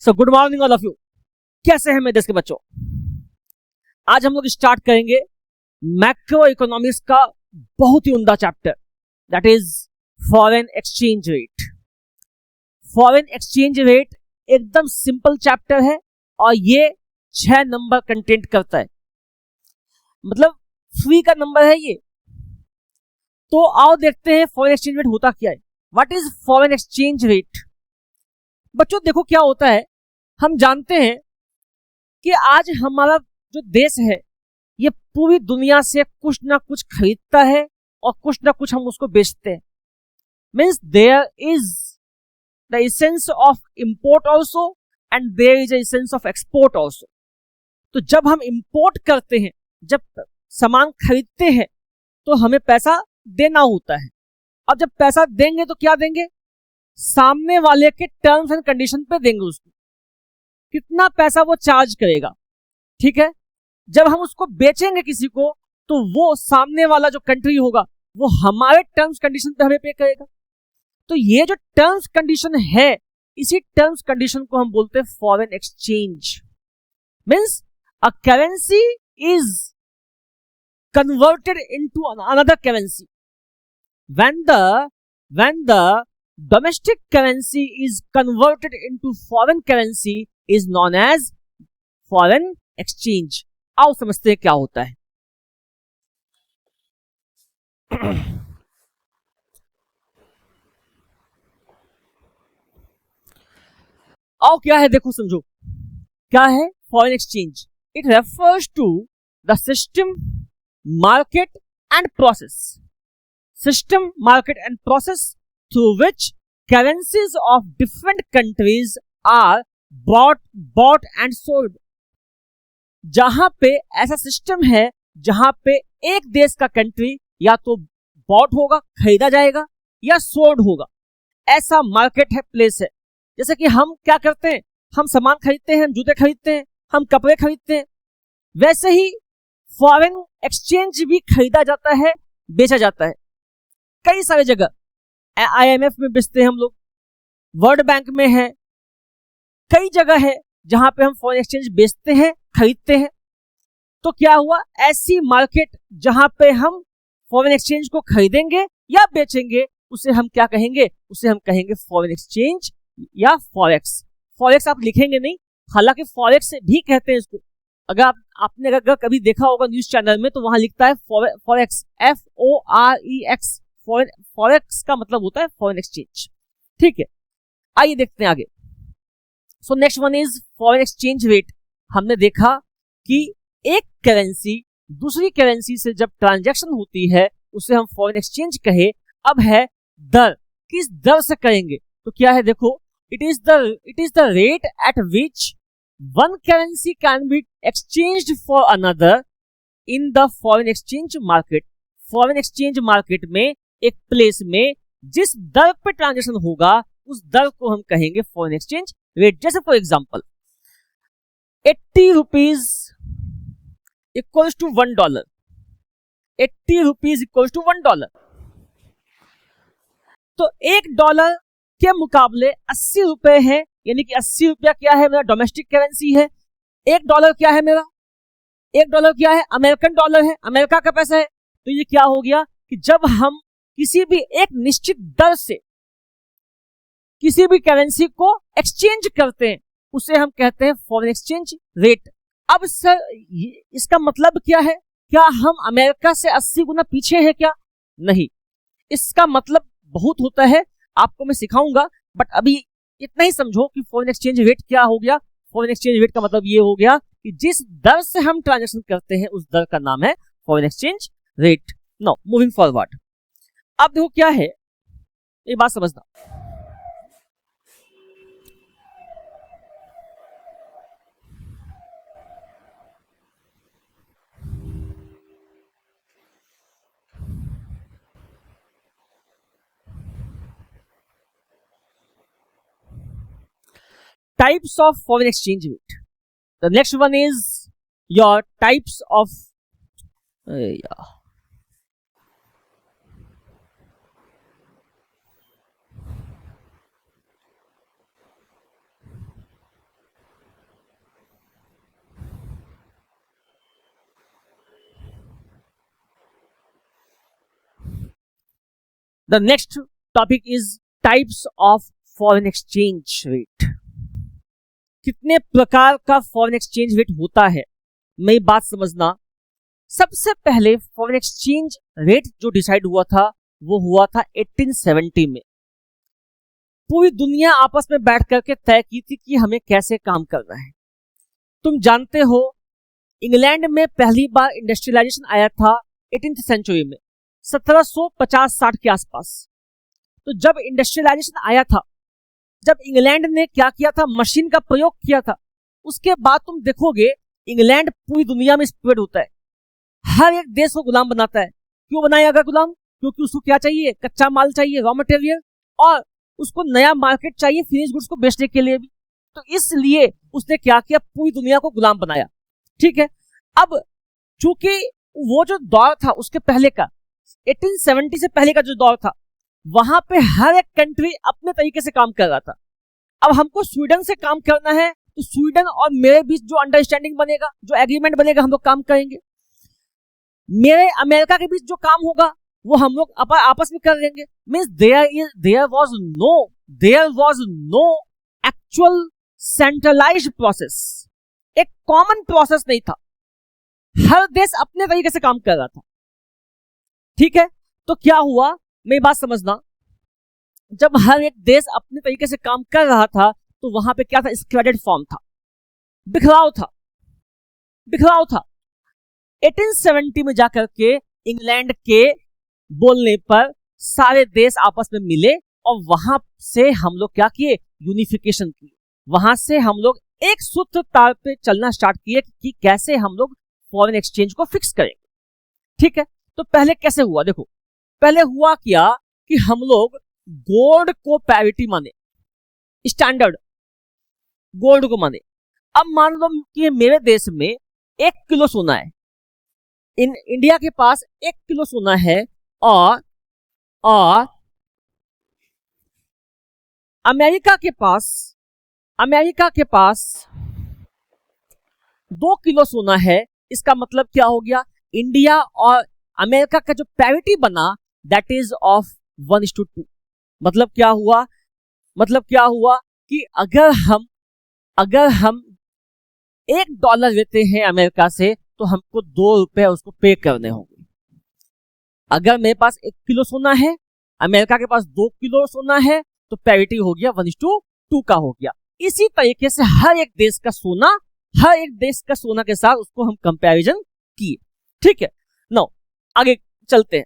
So good morning all of you. कैसे हैं मेरे देश के बच्चों? आज हम लोग स्टार्ट करेंगे मैक्रो इकोनॉमिक्स का बहुत ही उम्दा chapter, that is foreign exchange rate. Foreign exchange rate एकदम सिंपल चैप्टर है और ये 6 नंबर कंटेंट करता है, मतलब फ्री का नंबर है ये। तो आओ देखते हैं फॉरेन एक्सचेंज रेट होता क्या है। What is foreign exchange rate? बच्चों देखो क्या होता है, हम जानते हैं कि आज हमारा जो देश है ये पूरी दुनिया से कुछ ना कुछ खरीदता है और कुछ ना कुछ हम उसको बेचते हैं। Means there is the essence of import also and there is essence of export also. तो जब हम इंपोर्ट करते हैं, जब सामान खरीदते हैं तो हमें पैसा देना होता है। अब जब पैसा देंगे तो क्या देंगे? सामने वाले के टर्म्स एंड कंडीशन पे देंगे, उसको कितना पैसा वो चार्ज करेगा, ठीक है। जब हम उसको बेचेंगे किसी को तो वो सामने वाला जो कंट्री होगा वो हमारे टर्म्स कंडीशन पे हमें पे करेगा। तो ये जो टर्म्स कंडीशन है, इसी टर्म्स कंडीशन को हम बोलते हैं foreign exchange. Means a currency is converted into another currency when the domestic currency is converted into foreign currency is known as foreign exchange। आओ समझते हैं क्या होता है। आओ क्या है देखो समझो क्या है foreign exchange. It refers to the system, market and process. System, market and process through which currencies of different countries are bought and sold। जहां पे ऐसा सिस्टम है जहां पे एक देश का कंट्री या तो बॉट होगा, खरीदा जाएगा, या सोल्ड होगा। ऐसा मार्केट है, प्लेस है। जैसे कि हम क्या करते हैं, हम सामान खरीदते हैं, हम जूते खरीदते हैं, हम कपड़े खरीदते हैं, वैसे ही फॉरेन एक्सचेंज भी खरीदा जाता है, बेचा जाता है। कई सारे जगह IMF में बेचते हैं हम लोग, वर्ल्ड बैंक में है, कई जगह है जहां पे हम फॉरेन एक्सचेंज बेचते हैं, खरीदते हैं। तो क्या हुआ, ऐसी मार्केट जहां पे हम फॉरेन एक्सचेंज को खरीदेंगे या बेचेंगे उसे हम क्या कहेंगे? उसे हम कहेंगे फॉरेन एक्सचेंज या फॉरेक्स। फॉरेक्स आप लिखेंगे नहीं, हालांकि फॉरेक्स भी कहते हैं इसको। आपने अगर कभी देखा होगा न्यूज चैनल में तो वहां लिखता है फॉरेक्स, FOREX। फॉरेक्स का मतलब होता है फॉरेन एक्सचेंज, ठीक है। आइए देखते हैं आगे। So next one is foreign exchange rate. हमने देखा कि एक करेंसी दूसरी करेंसी से जब ट्रांजैक्शन होती है उसे हम फॉरेन एक्सचेंज कहे। अब है दर, किस दर से करेंगे? तो क्या है देखो, it is the rate at which one currency can be exchanged for another in the foreign exchange market. Foreign exchange market में एक प्लेस में जिस दर पे ट्रांजैक्शन होगा उस दर को हम कहेंगे फॉरेन एक्सचेंज रेट। जैसे for example 80 rupees equals to $1। 80 rupees equals to $1। तो $1 के मुकाबले 80 रुपए है, यानी कि 80 रुपया क्या है मेरा डोमेस्टिक करेंसी है। $1 क्या है मेरा? $1 क्या है? अमेरिकन डॉलर है, अमेरिका का पैसा है। तो ये क्या हो गया कि जब हम किसी भी एक निश्चित दर से किसी भी करेंसी को एक्सचेंज करते हैं उसे हम कहते हैं फॉरेन एक्सचेंज रेट। अब सर इसका मतलब क्या है? क्या हम अमेरिका से 80 गुना पीछे हैं क्या? नहीं, इसका मतलब बहुत होता है, आपको मैं सिखाऊंगा, बट अभी इतना ही समझो कि फॉरेन एक्सचेंज रेट क्या हो गया। फॉरेन एक्सचेंज रेट का मतलब ये हो गया कि जिस दर से हम ट्रांजैक्शन करते हैं उस दर का नाम है foreign exchange rate. Now moving forward, अब देखो क्या है, ये बात समझना। Types of foreign exchange rate. The next one is your types of the next topic is types of foreign exchange rate. कितने प्रकार का फॉरेन एक्सचेंज रेट होता है, मेरी बात समझना। सबसे पहले फॉरेन एक्सचेंज रेट जो डिसाइड हुआ था वो हुआ था 1870 में। पूरी दुनिया आपस में बैठ करके तय की थी कि हमें कैसे काम करना है। तुम जानते हो इंग्लैंड में पहली बार इंडस्ट्रियलाइजेशन आया था 18th सेंचुरी में, 1750-60 के आसपास। तो जब इंडस्ट्रियलाइजेशन आया था, जब इंग्लैंड ने क्या किया था, मशीन का प्रयोग किया था, उसके बाद तुम देखोगे इंग्लैंड पूरी दुनिया में स्प्रेड होता है, हर एक देश को गुलाम बनाता है। क्यों बनाएगा गुलाम? क्योंकि उसको क्या चाहिए, कच्चा माल चाहिए, रॉ मटेरियल, और उसको नया मार्केट चाहिए फिनिश गुड्स को बेचने के लिए भी। तो इसलिए उसने क्या किया, पूरी दुनिया को गुलाम बनाया। ठीक है, अब चूंकि वो जो दौर था उसके पहले का, 1870 से पहले का जो दौर था, वहां पे हर एक कंट्री अपने तरीके से काम कर रहा था। अब हमको स्वीडन से काम करना है, तो स्वीडन और मेरे बीच जो अंडरस्टैंडिंग बनेगा, जो एग्रीमेंट बनेगा, हम लोग काम करेंगे। मेरे अमेरिका के बीच जो काम होगा वो हम लोग आपस में कर लेंगे। Means there was no actual centralised process, एक कॉमन प्रोसेस नहीं था, हर देश अपने तरीके से काम कर रहा था। ठीक है, तो क्या हुआ, मेरी बात समझना, जब हर एक देश अपने तरीके से काम कर रहा था तो वहां पे क्या था, स्क्वैडेड फॉर्म था, बिखराव था। 1870 में जाकर के इंग्लैंड के बोलने पर सारे देश आपस में मिले और वहां से हम लोग क्या किए, यूनिफिकेशन किए। वहां से हम लोग एक सूत्र तार पे चलना स्टार्ट किए कि कैसे हम लोग फॉरेन एक्सचेंज को फिक्स करेंगे। ठीक है, तो पहले कैसे हुआ, देखो पहले हुआ क्या कि हम लोग गोल्ड को पैरिटी माने, स्टैंडर्ड गोल्ड को माने। अब मान लो कि मेरे देश में 1 किलो सोना है, इंडिया के पास 1 किलो सोना है, और अमेरिका के पास 2 किलो सोना है। इसका मतलब क्या हो गया, इंडिया और अमेरिका का जो पैरिटी बना दैट इज ऑफ 1:2। मतलब क्या हुआ कि अगर हम $1 लेते हैं अमेरिका से तो हमको $2 उसको पे करने होंगे। अगर मेरे पास 1 किलो सोना है, अमेरिका के पास 2 किलो सोना है, तो पैरिटी हो गया 1:2 का हो गया। इसी तरीके से हर एक देश का सोना के साथ उसको हम कंपैरिजन किए। ठीक है, नाउ आगे चलते हैं।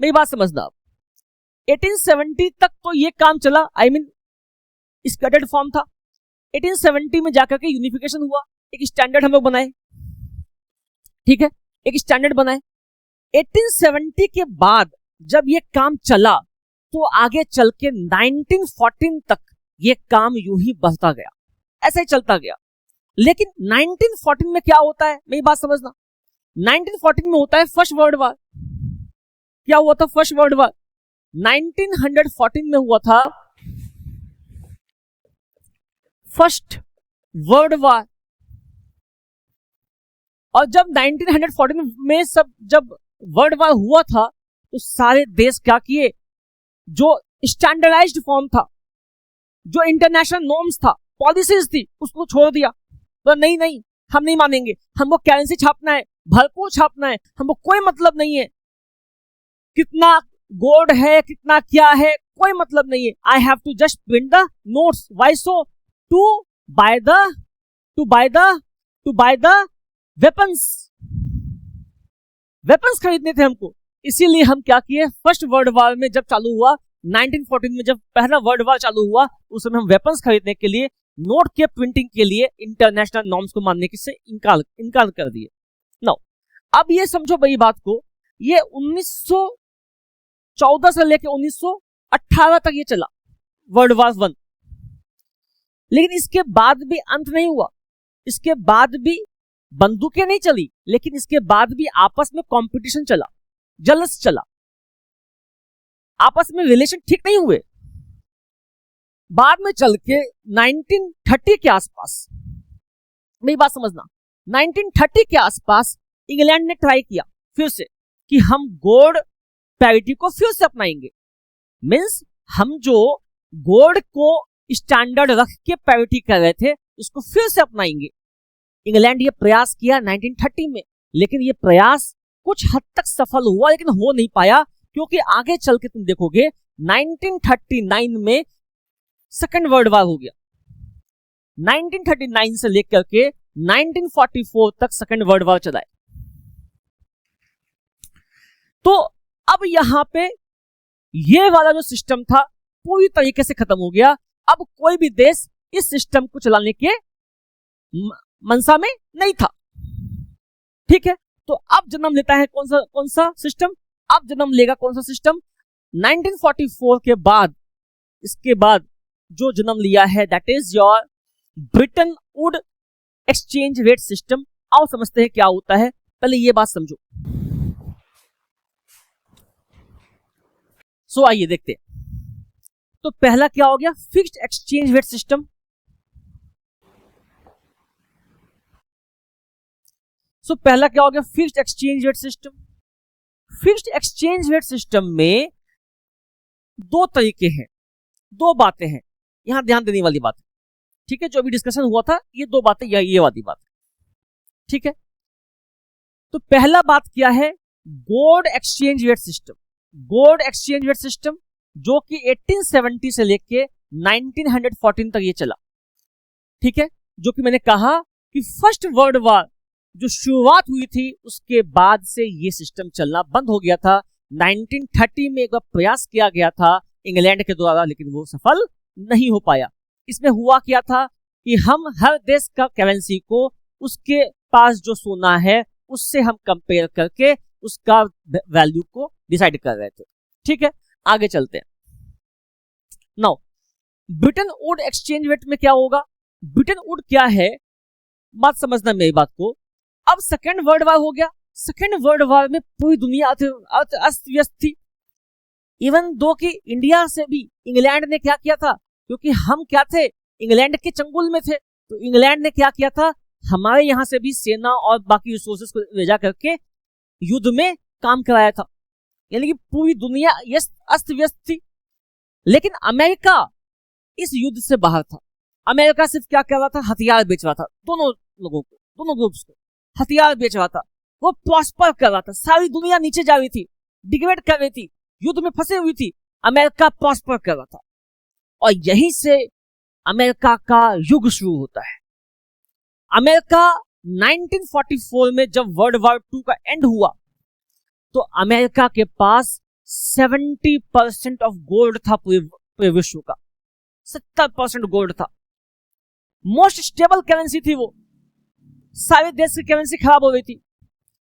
मेरी बात समझना, 1870 तक तो ये काम चला, स्कैटर्ड फॉर्म था। 1870 में जाकर के यूनिफिकेशन हुआ, एक स्टैंडर्ड हम लोग बनाए। ठीक है, एक स्टैंडर्ड बनाए। 1870 के बाद जब ये काम चला तो आगे चल के 1914 तक ये काम यूं ही बढ़ता गया, ऐसे ही चलता गया। लेकिन 1914 में क्या होता है, मेरी बात समझना, 1914 में होता है फर्स्ट वर्ल्ड वार। क्या हुआ था फर्स्ट वर्ल्ड वार? 1914 में हुआ था फर्स्ट वर्ल्ड वार। और जब 1914 में जब वर्ल्ड वार हुआ था तो सारे देश क्या किए, जो स्टैंडर्डाइज्ड फॉर्म था, जो इंटरनेशनल नॉर्म्स था, पॉलिसीज थी, उसको छोड़ दिया। तो नहीं, हम नहीं मानेंगे, हमको करेंसी छापना है, भरपूर छापना है, हमको कोई मतलब नहीं है कितना गोल्ड है, कितना क्या है, कोई मतलब नहीं है। I have to just print the notes. Why so? To buy the weapons खरीदने थे हमको। इसीलिए हम क्या किए, फर्स्ट वर्ल्ड वार में जब चालू हुआ, 1914 में जब पहला वर्ल्ड वार चालू हुआ, उस समय हम वेपन्स खरीदने के लिए, नोट के प्रिंटिंग के लिए इंटरनेशनल नॉर्म्स को मानने से इनकार कर दिए। नाउ अब ये समझो बड़ी बात को, ये 1914 से लेकर 1918 तक ये चला वर्ल्ड वार 1। लेकिन इसके बाद भी अंत नहीं हुआ, इसके बाद भी बंदूकें नहीं चली, लेकिन इसके बाद भी आपस में कंपटीशन चला, जलस चला, आपस में रिलेशन ठीक नहीं हुए। बाद में चल के 1930 के आसपास, मेरी बात समझना, 1930 के आसपास इंग्लैंड ने ट्राई किया फिर से कि हम गोल्ड पैरिटी को फिर से अपनाएंगे, मींस हम जो गोल्ड को स्टैंडर्ड रख के पैरिटी कर रहे थे उसको फिर से अपनाएंगे। इंग्लैंड ये प्रयास किया 1930 में, लेकिन ये प्रयास कुछ हद तक सफल हुआ लेकिन हो नहीं पाया, क्योंकि आगे चल के तुम देखोगे 1939 में सेकेंड वर्ल्ड वॉर हो गया। 1939 से लेकर के 1944 तक सेकेंड वर्ल्ड वॉर चला है। तो अब यहां पे ये वाला जो सिस्टम था पूरी तरीके से खत्म हो गया। अब कोई भी देश इस सिस्टम को चलाने के मनसा में नहीं था। ठीक है, तो अब जन्म लेता है कौन सा सिस्टम? अब जन्म लेगा कौन सा सिस्टम? 1944 के बाद, इसके बाद जो जन्म लिया है that is your Britain would exchange rate system. आओ समझते हैं क्या होता है, पहले ये बात समझो। सो आइए देखते हैं। तो पहला क्या हो गया? Fixed exchange rate system. So पहला क्या हो गया? Fixed exchange rate system. Fixed exchange rate system में दो तरीके हैं, दो बातें हैं, यहां ध्यान देने वाली बात है। ठीक है, जो भी डिस्कशन हुआ था ये दो बातें, ये वाली बात है। ठीक है, तो पहला बात क्या है? Gold exchange rate system. Gold exchange rate system जो कि 1870 से लेके 1914 तक ये चला। ठीक है, जो कि मैंने कहा कि फर्स्ट वर्ल्ड वॉर जो शुरुआत हुई थी उसके बाद से ये सिस्टम चलना बंद हो गया था। 1930 में एक बार प्रयास किया गया था इंग्लैंड के द्वारा, लेकिन वो सफल नहीं हो पाया। इसमें हुआ क्या था कि हम हर देश का करेंसी को उसके पास जो सोना है उससे हम कंपेयर करके उसका वैल्यू को डिसाइड कर रहे थे। ठीक है, आगे चलते हैं। Now Britain would exchange rate में क्या होगा? ब्रिटेन वुड क्या है, बात समझना मेरी बात को। अब सेकेंड वर्ल्ड वॉर हो गया। सेकेंड वर्ल्ड वॉर में पूरी दुनिया अस्त व्यस्त थी। इवन दो कि इंडिया से भी इंग्लैंड ने क्या किया था, क्योंकि हम क्या थे, इंग्लैंड के चंगुल में थे, तो इंग्लैंड ने क्या किया था, हमारे यहां से भी सेना और बाकी रिसोर्सेस को भेजा करके युद्ध में काम कराया था। यानी कि पूरी दुनिया अस्त व्यस्त थी। लेकिन अमेरिका इस युद्ध से बाहर था। अमेरिका सिर्फ क्या कर रहा था? हथियार बेच रहा था। दोनों लोगों को, दोनों ग्रुप्स को हथियार बेच रहा था। वो प्रॉस्पर कर रहा था। सारी दुनिया नीचे जा रही थी, डिग्रेड कर रही थी, युद्ध में फंसी हुई थी। अमेरिका प्रॉस्पर कर रहा था और यहीं से अमेरिका का युग शुरू होता है। अमेरिका 1944 में जब वर्ल्ड वॉर 2 का एंड हुआ तो अमेरिका के पास 70% ऑफ गोल्ड था पूरे विश्व का। 70% गोल्ड था। मोस्ट स्टेबल करेंसी थी वो। सारे देश की करेंसी खराब हो गई थी,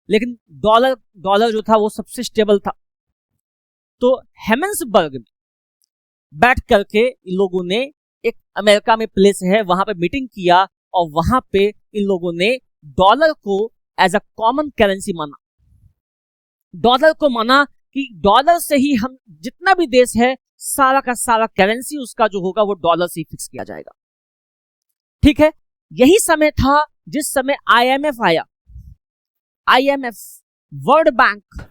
लेकिन डॉलर जो था वो सबसे स्टेबल था। तो हेमन्सबर्ग में बैठ करके इन लोगों ने, एक अमेरिका में प्लेस है वहां पे मीटिंग किया और वहां पे इन लोगों ने डॉलर को एज अ कॉमन करेंसी माना। डॉलर को माना कि डॉलर से ही हम जितना भी देश है सारा का सारा करेंसी उसका जो होगा वो डॉलर से ही फिक्स किया जाएगा। ठीक है, यही समय था जिस समय आईएमएफ आया। आईएमएफ, वर्ल्ड बैंक,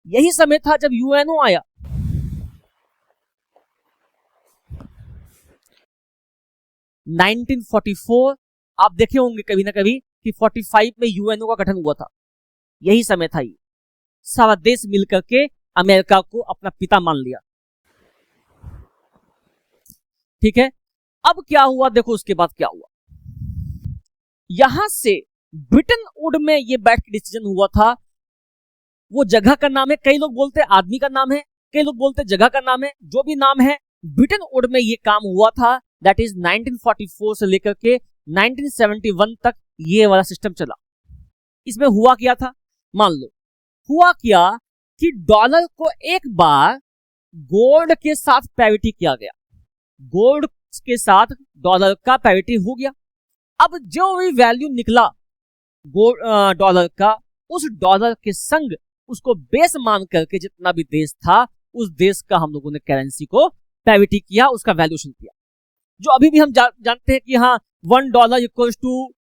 यही समय था जब यूएनओ आया। (1944) आप देखे होंगे कभी ना कभी कि 45 में यूएनओ का गठन हुआ था। यही समय था। ये सारा देश मिलकर के अमेरिका को अपना पिता मान लिया। ठीक है, अब क्या हुआ देखो, उसके बाद क्या हुआ। यहां से ब्रिटेन वुड में ये बैठ के डिसीजन हुआ था। वो जगह का नाम है, कई लोग बोलते हैं आदमी का नाम है, कई लोग बोलते हैं जगह का नाम है, जो भी नाम है, ब्रिटेन वुड में ये काम हुआ था। दैट इज 1944 से लेकर के 1971 तक ये वाला सिस्टम चला। इसमें हुआ क्या था, मान लो हुआ क्या कि डॉलर को एक बार गोल्ड के साथ पैरिटी किया गया। गोल्ड के साथ डॉलर का पैरिटी हो गया। अब जो भी वैल्यू निकला डॉलर का, उस डॉलर के संग उसको बेस मान करके जितना भी देश था उस देश का हम लोगों ने करेंसी को पैरिटी किया, उसका वैल्यूएशन किया। जो अभी भी हम जानते हैं कि हाँ $1 इक्वल्स टू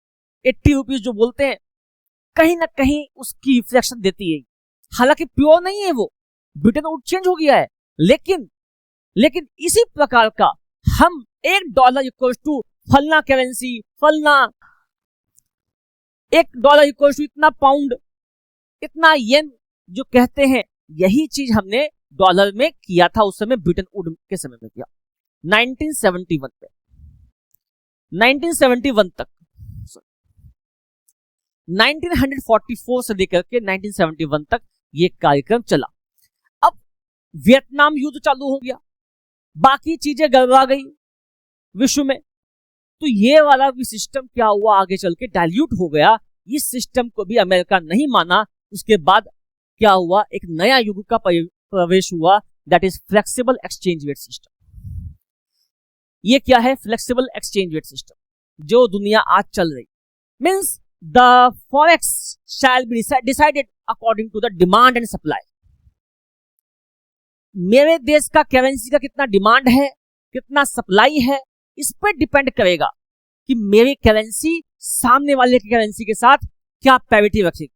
80 रुपीज जो बोलते हैं, कहीं ना कहीं उसकी रिफ्लेक्शन देती है। हालांकि प्योर नहीं है वो, ब्रिटेन वुड चेंज हो गया है, लेकिन इसी प्रकार का हम $1 इक्वल्स टू फलना करेंसी, फलना $1 इक्वल्स टू इतना पाउंड, इतना येन जो कहते हैं, यही चीज हमने डॉलर में किया था उस समय, ब्रिटेन वुड के समय में किया 1971 पे, 1971 तक, 1944 से लेकर के 1971 तक ये कार्यक्रम चला। अब वियतनाम युद्ध चालू हो गया, बाकी चीजें गड़बड़ा गई विश्व में, तो ये वाला भी सिस्टम क्या हुआ, आगे चल के डाइल्यूट हो गया। इस सिस्टम को भी अमेरिका नहीं माना। उसके बाद क्या हुआ, एक नया युग का प्रवेश हुआ, that is flexible exchange rate system. ये क्या है, फ्लेक्सिबल एक्सचेंज रेट सिस्टम, जो दुनिया आज चल रही, means the forex shall be decided according to the demand and supply. मेरे देश का करेंसी का कितना डिमांड है, कितना सप्लाई है, इस पर डिपेंड करेगा कि मेरी करेंसी सामने वाले की करेंसी के साथ क्या पैरिटी रखेगी,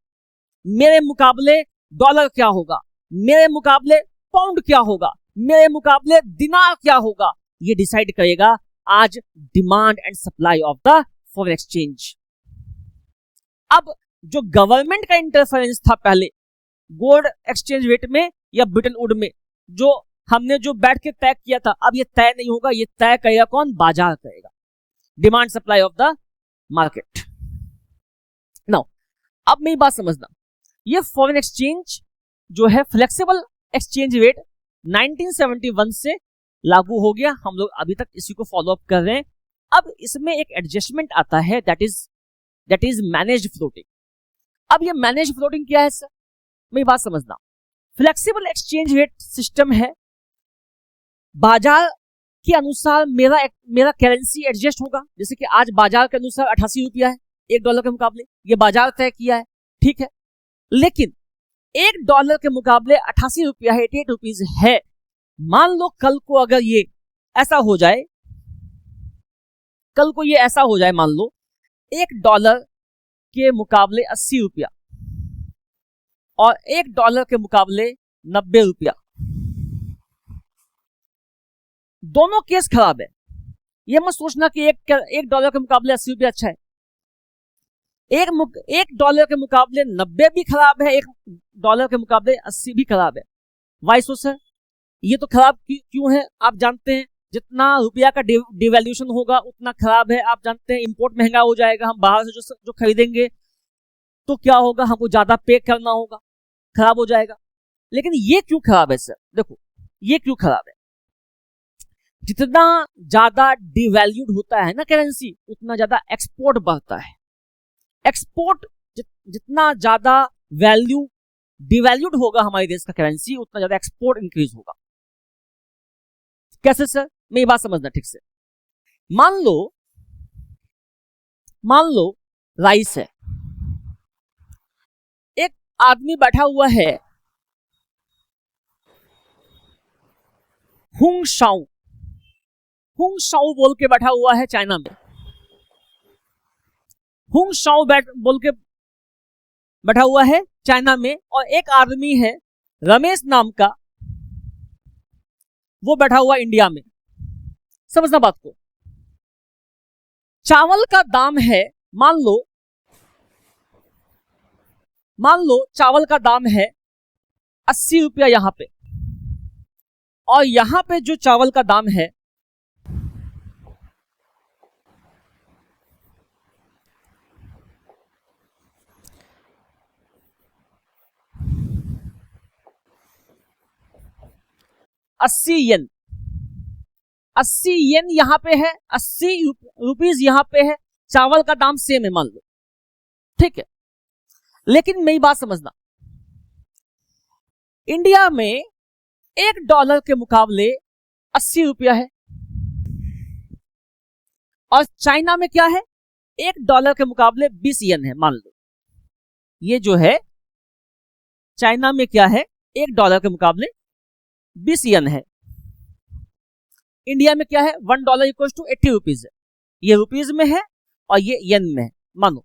मेरे मुकाबले डॉलर क्या होगा, मेरे मुकाबले पाउंड क्या होगा, मेरे मुकाबले दिनार क्या होगा। ये डिसाइड करेगा आज demand and supply of the foreign exchange. अब जो गवर्नमेंट का इंटरफेरेंस था पहले गोल्ड एक्सचेंज रेट में या ब्रिटेन वुड में, जो हमने जो बैठ के तय किया था, अब ये तय नहीं होगा, ये तय करेगा कौन, बाजार करेगा, demand supply of the market. Now अब मेरी बात समझना, ये फॉरेन एक्सचेंज जो है फ्लेक्सिबल एक्सचेंज रेट 1971 से लागू हो गया, हम लोग अभी तक इसी को फॉलो अप कर रहे हैं। अब इसमें एक एडजस्टमेंट आता है, दैट इज मैनेज्ड फ्लोटिंग। अब ये मैनेज्ड फ्लोटिंग क्या है सर, मेरी बात समझना, फ्लेक्सिबल एक्सचेंज रेट सिस्टम है, बाजार के अनुसार मेरा करेंसी एडजस्ट होगा। जैसे कि आज बाजार के अनुसार 88 रुपया है $1 के मुकाबले, ये बाजार तय किया है, ठीक है। लेकिन $1 के मुकाबले 88 रुपया है, 88 रुपीज है। मान लो कल को अगर ये ऐसा हो जाए, मान लो $1 के मुकाबले 80 रुपया और $1 के मुकाबले 90 रुपया, दोनों केस खराब है। ये मत सोचना कि $1 के मुकाबले 80 रुपया अच्छा है, $1 के मुकाबले 90 भी खराब है, $1 के मुकाबले 80 भी खराब है। वाइस सर, ये तो खराब क्यों है, आप जानते हैं जितना रुपया का डिवैल्यूएशन होगा उतना खराब है। आप जानते हैं इंपोर्ट महंगा हो जाएगा, हम बाहर से जो खरीदेंगे तो क्या होगा, हमको ज्यादा पे करना होगा, खराब हो जाएगा। लेकिन ये क्यों खराब है सर, देखो ये क्यों खराब है, जितना ज्यादा डिवैल्यूड होता है ना करेंसी, उतना ज्यादा एक्सपोर्ट बढ़ता है। एक्सपोर्ट जितना ज्यादा वैल्यू डिवैल्यूड होगा हमारे देश का करेंसी, उतना ज्यादा एक्सपोर्ट इंक्रीज होगा। कैसे सर, मेरी बात समझना ठीक से। मान लो राइस है, एक आदमी बैठा हुआ है हुंग शाओ बोल के बैठा हुआ है चाइना में, हुंग शाओ बोल के बैठा हुआ है चाइना में, और एक आदमी है रमेश नाम का, वो बैठा हुआ इंडिया में। समझना बात को, चावल का दाम है, मान लो चावल का दाम है 80 रुपया यहां पे, और यहां पे जो चावल का दाम है $80 यहां पे है, 80 रुपीज यहां पे है, चावल का दाम सेम है मान लो, ठीक है। लेकिन मेरी बात समझना, इंडिया में $1 के मुकाबले 80 रुपया है, और चाइना में क्या है, $1 के मुकाबले 20 येन है मान लो। ये जो है चाइना में क्या है, $1 के मुकाबले 20 येन है। इंडिया में क्या है, $1 इक्वल टू 80 रुपीज है। ये रुपीज में है और ये येन में है, मानो।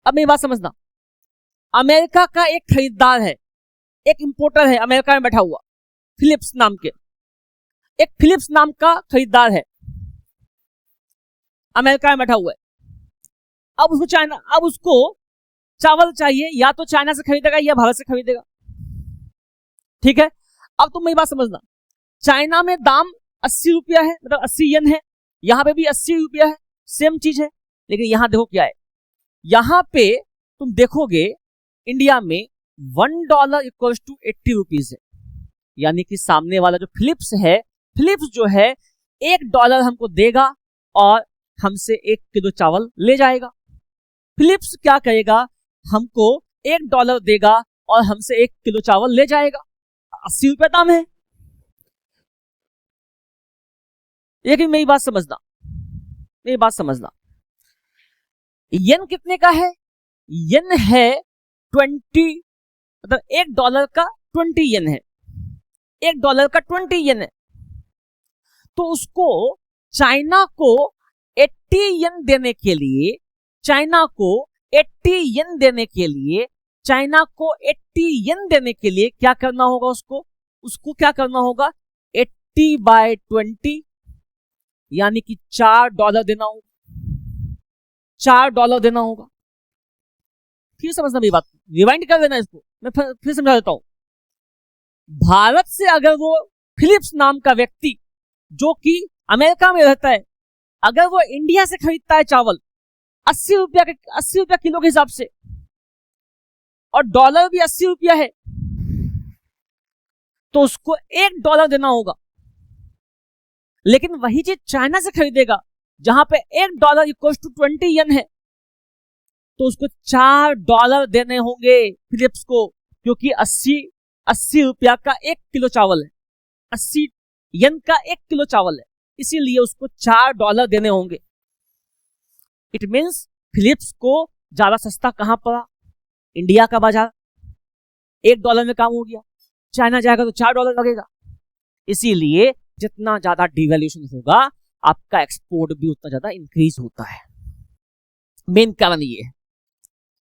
अब मेरी बात समझना, अमेरिका का एक खरीदार है, एक इंपोर्टर है अमेरिका में बैठा हुआ, फिलिप्स नाम के, एक फिलिप्स नाम का खरीदार है अमेरिका में बैठा हुआ है। अब उसको चावल चाहिए, या तो चाइना से खरीदेगा या भारत से खरीदेगा, ठीक है। अब तुम मेरी बात समझना, चाइना में दाम 80 रुपया है, मतलब 80 येन है, यहां पे भी 80 रुपया है, सेम चीज है। लेकिन यहां देखो क्या है, यहां पे तुम देखोगे इंडिया में $1 इक्वल टू 80 रुपीज है, यानी कि सामने वाला जो फिलिप्स है, फिलिप्स जो है $1 हमको देगा और हमसे 1 किलो चावल ले जाएगा। फिलिप्स क्या करेगा, हमको $1 देगा और हमसे 1 किलो चावल ले जाएगा। 80 रुपया दाम है। लेकिन मेरी बात समझना, येन कितने का है, येन है 20, मतलब $1 का 20 येन है, $1 का 20 येन है। तो उसको चाइना को 80 येन देने के लिए, चाइना को 80 येन देने के लिए क्या करना होगा, उसको क्या करना होगा, 80/20 यानी कि $4 देना होगा, $4 देना होगा। फिर समझना मेरी बात, रिवाइंड कर देना इसको, मैं फिर समझा देता हूं। भारत से अगर वो फिलिप्स नाम का व्यक्ति जो कि अमेरिका में रहता है, अगर वो इंडिया से खरीदता है चावल 80 रुपया किलो के हिसाब से, और डॉलर भी 80 रुपया है, तो उसको $1 देना होगा। लेकिन वही चीज चाइना से खरीदेगा जहां पे $1 इक्वल टू 20 येन है, तो उसको $4 देने होंगे फिलिप्स को, क्योंकि 80 रुपया का 1 किलो चावल है, 80 येन का 1 किलो चावल है, इसीलिए उसको $4 देने होंगे। इट मीन्स फिलिप्स को ज्यादा सस्ता कहां पड़ा, इंडिया का बाजार, $1 में काम हो गया। चाइना जाएगा तो $4 लगेगा, इसीलिए जितना ज्यादा डिवैल्यूएशन होगा आपका एक्सपोर्ट भी उतना ज्यादा इंक्रीज होता है। मेन कारण ये है।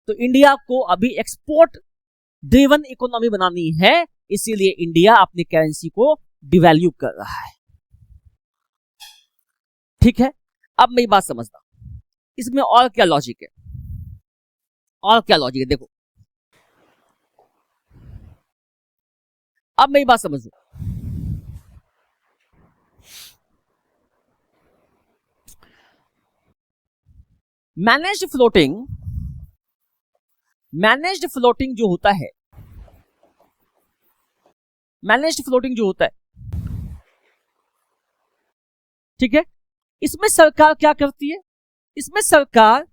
तो इंडिया को अभी एक्सपोर्ट ड्रिवन इकोनॉमी बनानी है, इसीलिए इंडिया अपनी करेंसी को डिवैल्यू कर रहा है, ठीक है। अब मेरी बात समझना, इसमें और क्या लॉजिक है, देखो। अब मेरी बात समझो, मैनेज्ड फ्लोटिंग जो होता है, ठीक है, इसमें सरकार क्या करती है, इसमें सरकार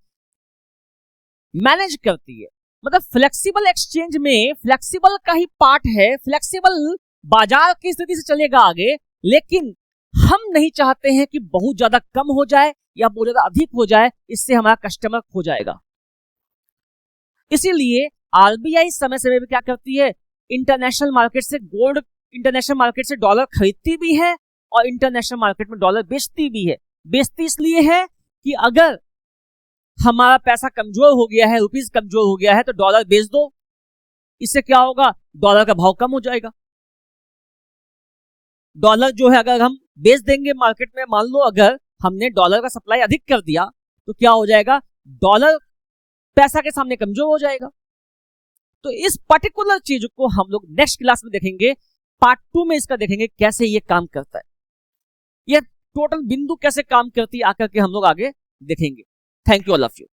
मैनेज करती है। मतलब फ्लेक्सिबल एक्सचेंज में फ्लेक्सिबल का ही पार्ट है, फ्लेक्सिबल बाजार की स्थिति से चलेगा आगे, लेकिन हम नहीं चाहते हैं कि बहुत ज्यादा कम हो जाए या बहुत ज्यादा अधिक हो जाए, इससे हमारा कस्टमर खो जाएगा। इसीलिए आरबीआई समय समय पर क्या करती है, इंटरनेशनल मार्केट से गोल्ड, इंटरनेशनल मार्केट से डॉलर खरीदती भी है और इंटरनेशनल मार्केट में डॉलर बेचती भी है। बेचती इसलिए है कि अगर हमारा पैसा कमजोर हो गया है, रुपीस कमजोर हो गया है, तो डॉलर बेच दो, इससे क्या होगा, डॉलर का भाव कम हो जाएगा। डॉलर जो है अगर हम बेच देंगे मार्केट में, मान लो अगर हमने डॉलर का सप्लाई अधिक कर दिया, तो क्या हो जाएगा, डॉलर पैसा के सामने कमजोर हो जाएगा। तो इस पर्टिकुलर चीज को हम लोग नेक्स्ट क्लास में देखेंगे, पार्ट 2 में इसका देखेंगे कैसे ये काम करता है, ये टोटल बिंदु कैसे काम करती है आकर के हम लोग आगे देखेंगे। Thank you all of you.